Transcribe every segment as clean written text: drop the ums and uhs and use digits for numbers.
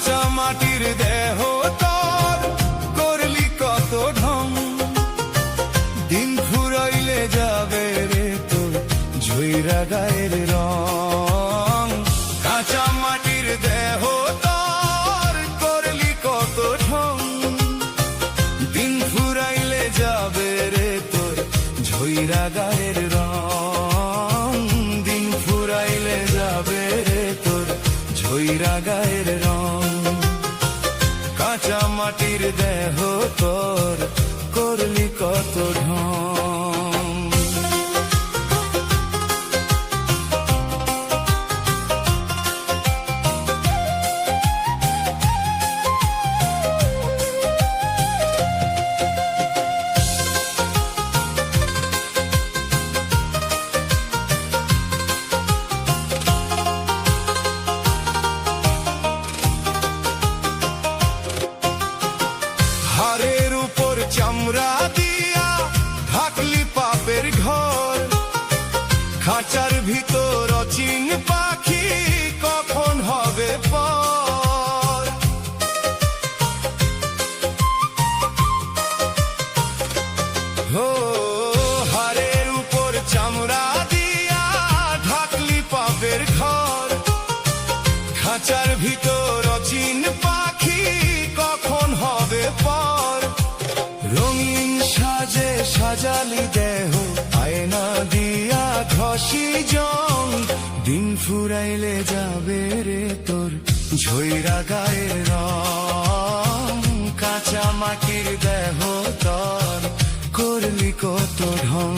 কাঁচা মাটির দেহ তোর করলি কত ঢং, দিন ফুরাইলে যাবে রে তোর ঝইরা গায়ের রং। কাঁচা মাটির দেহ তোর করলি কত ঢং, দিন ফুরাইলে যাবে রে তোর ঝইরা গায়ের রং। দিন ফুরাইলে যাবে রে তোর ঝইরা গায়ের রং। কাঁচা মাটির দেহ তোর করলি কত ঢং। হাড়ের উপর চামড়া দিয়া ঢাকলি পাপের ঘর, খাঁচার ভিতর অচিন পাখি কখন হবে পর। হো হাড়ের উপর চামড়া দিয়া ঢাকলি পাপের ঘর, খাঁচার ভিতর অচিন পাখি কখন হবে পর। রঙিন সাজে সাজালি দেহ আয়না দিয়া ঘষি জং, দিন ফুরাইলে যাবে রে তোর ঝইরা গায়ের রং। কাঁচা মাটির দেহ তোর করলি কত ঢং।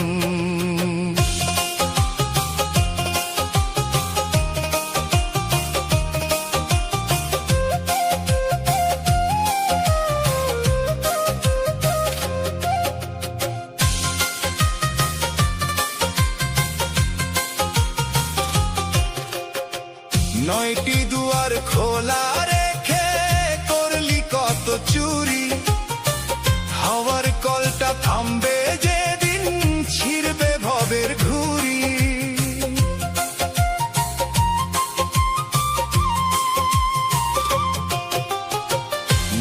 নয়টি দুয়ার খোলা রেখে করলি কত চুরি, হাওয়ার কলটা থামবে যেদিন ছিড়বে ভবের ঘুড়ি।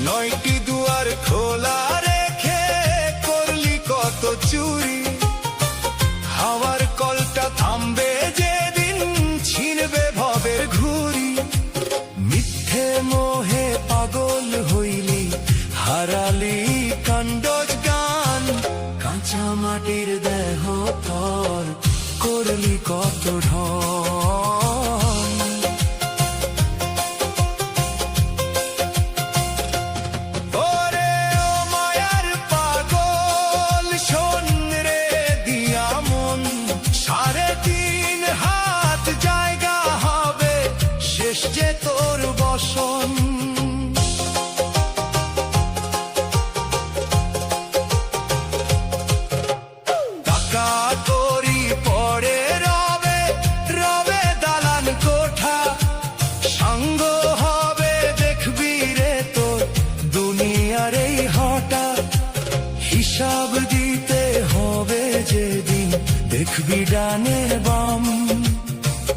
নয়টি দুয়ার খোলা রেখে করলি কত চুরি, হাওয়ার কলটা থামবে যেদিন ছিড়বে ভবের ঘুড়ি। মিথ্যে মোহে পাগল হইলি হারালি কাণ্ডজ গান, কাঁচা মাটির দেহ তোর করলি কত ঢং। ওরে ও মায়ার পাগল শোন রে দিয়া মন, 3.5 হাত জায়গা হবে শেষ যে তোর বসন। টাকা করি পড়ে রবে রবে দালান কোঠা, সঙ্গ হবে দেখবি রে তোর দুনিয়ার এই হঠাৎ। হিসাব দিতে হবে যেদিন দেখবি ডানের বাম,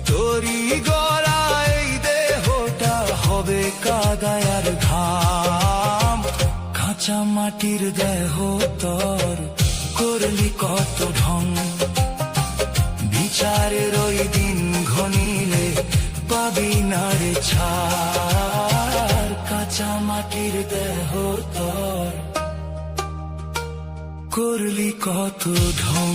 তোরি গড়া এই দেহটা হবে কাদায়ার ঘাম। কাঁচা মাটির দেহ তোর করলি কত ঢং, বিচারের ওই দিন ঘনিলে পাবি না রে ছাড়। কাঁচা মাটির দেহ তোর করলি কত ঢং।